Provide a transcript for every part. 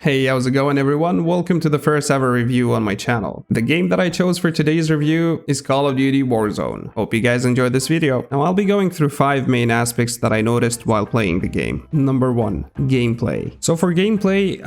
Hey, how's it going everyone? Welcome to the first ever review on my channel. The game that I chose for today's review is Call of Duty Warzone. Hope you guys enjoyed this video. Now I'll be going through 5 main aspects that I noticed while playing the game. Number 1, gameplay. So for gameplay,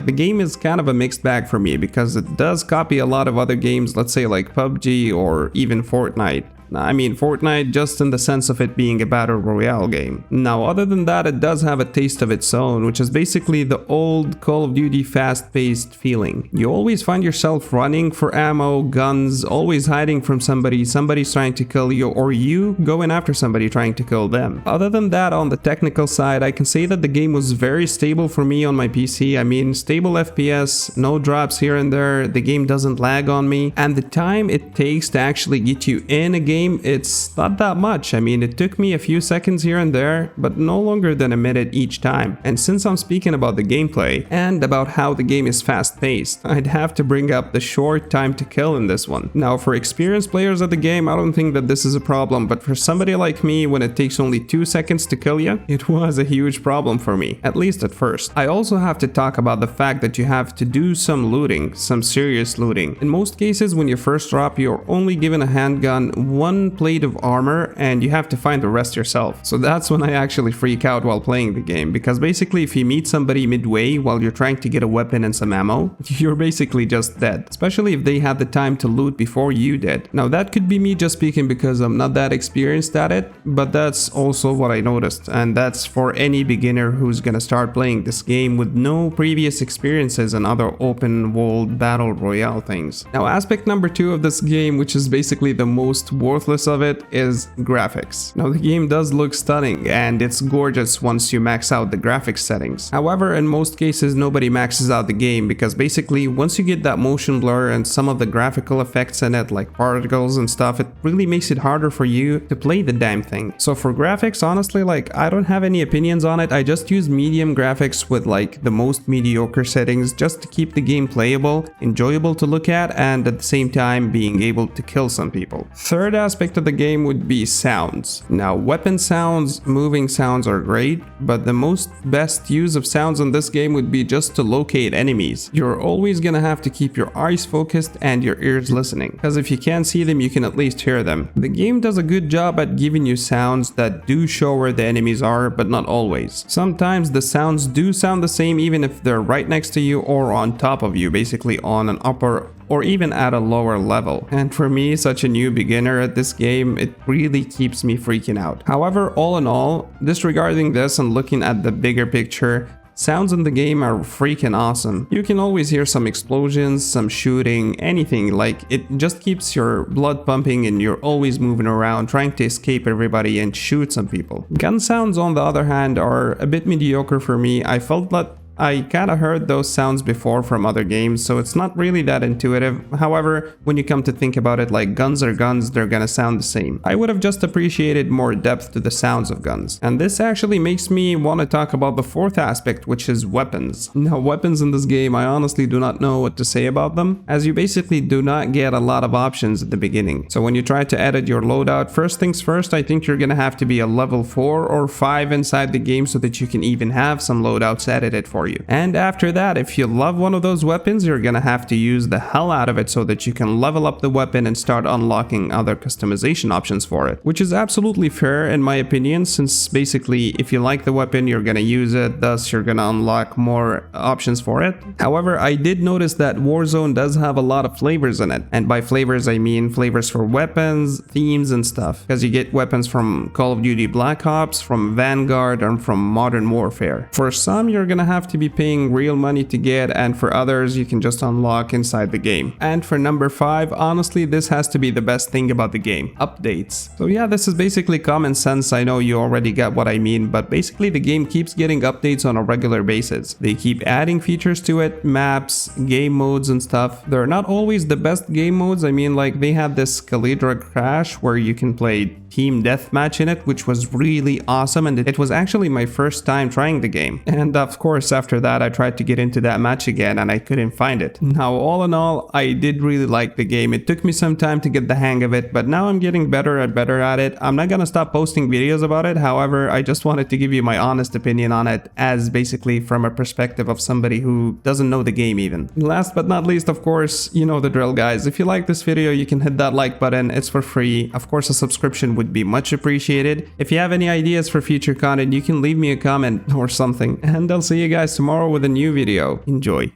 the game is kind of a mixed bag for me because it does copy a lot of other games, let's say like PUBG or even Fortnite. Fortnite just in the sense of it being a battle royale game. Now, other than that, it does have a taste of its own, which is basically the old Call of Duty fast-paced feeling. You always find yourself running for ammo, guns, always hiding from somebody's trying to kill you, or you going after somebody trying to kill them. Other than that, on the technical side, I can say that the game was very stable for me on my PC. Stable FPS, no drops here and there, the game doesn't lag on me, and the time it takes to actually get you in a game, it's not that much. It took me a few seconds here and there, but no longer than a minute each time. And since I'm speaking about the gameplay and about how the game is fast-paced, I'd have to bring up the short time to kill in this one. Now, for experienced players of the game, I don't think that this is a problem, but for somebody like me, when it takes only 2 seconds to kill you, it was a huge problem for me, at least at first. I also have to talk about the fact that you have to do some looting, some serious looting. In most cases, when you first drop, you're only given a handgun, one plate of armor, and you have to find the rest yourself. So that's when I actually freak out while playing the game, because basically if you meet somebody midway while you're trying to get a weapon and some ammo, you're basically just dead, especially if they had the time to loot before you did. Now that could be me just speaking because I'm not that experienced at it, but that's also what I noticed, and that's for any beginner who's gonna start playing this game with no previous experiences in other open world battle royale things. Now aspect number 2 of this game, which is basically the most worthless of it, is graphics. Now the game does look stunning and it's gorgeous once you max out the graphics settings. However, in most cases nobody maxes out the game because basically once you get that motion blur and some of the graphical effects in it like particles and stuff, it really makes it harder for you to play the damn thing. So for graphics, honestly, I don't have any opinions on it. I just use medium graphics with the most mediocre settings just to keep the game playable, enjoyable to look at, and at the same time being able to kill some people. Third aspect of the game would be sounds. Now weapon sounds, moving sounds are great, but the best use of sounds in this game would be just to locate enemies. You're always gonna have to keep your eyes focused and your ears listening, because if you can't see them, you can at least hear them. The game does a good job at giving you sounds that do show where the enemies are, but not always. Sometimes the sounds do sound the same even if they're right next to you or on top of you, basically on an upper or even at a lower level. And for me, such a new beginner at this game, it really keeps me freaking out. However, all in all, disregarding this and looking at the bigger picture, sounds in the game are freaking awesome. You can always hear some explosions, some shooting, anything. It just keeps your blood pumping and you're always moving around trying to escape everybody and shoot some people. Gun sounds, on the other hand, are a bit mediocre for me. I felt that I kinda heard those sounds before from other games, so it's not really that intuitive. However, when you come to think about it, guns are guns, they're gonna sound the same. I would have just appreciated more depth to the sounds of guns. And this actually makes me want to talk about the fourth aspect, which is weapons. Now, weapons in this game, I honestly do not know what to say about them, as you basically do not get a lot of options at the beginning. So when you try to edit your loadout, first things first, I think you're gonna have to be a level 4 or 5 inside the game so that you can even have some loadouts edited for you. And after that, if you love one of those weapons, you're gonna have to use the hell out of it so that you can level up the weapon and start unlocking other customization options for it, which is absolutely fair in my opinion, since basically if you like the weapon, you're gonna use it, thus you're gonna unlock more options for it. However, I did notice that Warzone does have a lot of flavors in it, and by flavors I mean flavors for weapons, themes and stuff, because you get weapons from Call of Duty Black Ops, from Vanguard, and from Modern Warfare. For some, you're gonna have to be paying real money to get, and for others you can just unlock inside the game. And for number 5, honestly, this has to be the best thing about the game: updates. So yeah, this is basically common sense. I know you already get what I mean, but basically the game keeps getting updates on a regular basis. They keep adding features to it, maps, game modes and stuff. They're not always the best game modes. They had this Calidra Crash where you can play team deathmatch in it, which was really awesome, and it was actually my first time trying the game. And of course, after that, I tried to get into that match again, and I couldn't find it. Now, all in all, I did really like the game. It took me some time to get the hang of it, but now I'm getting better and better at it. I'm not gonna stop posting videos about it. However, I just wanted to give you my honest opinion on it, as basically from a perspective of somebody who doesn't know the game even. Last but not least, of course, you know the drill, guys. If you like this video, you can hit that like button. It's for free. Of course, a subscription would be much appreciated. If you have any ideas for future content, you can leave me a comment or something. And I'll see you guys tomorrow with a new video. Enjoy.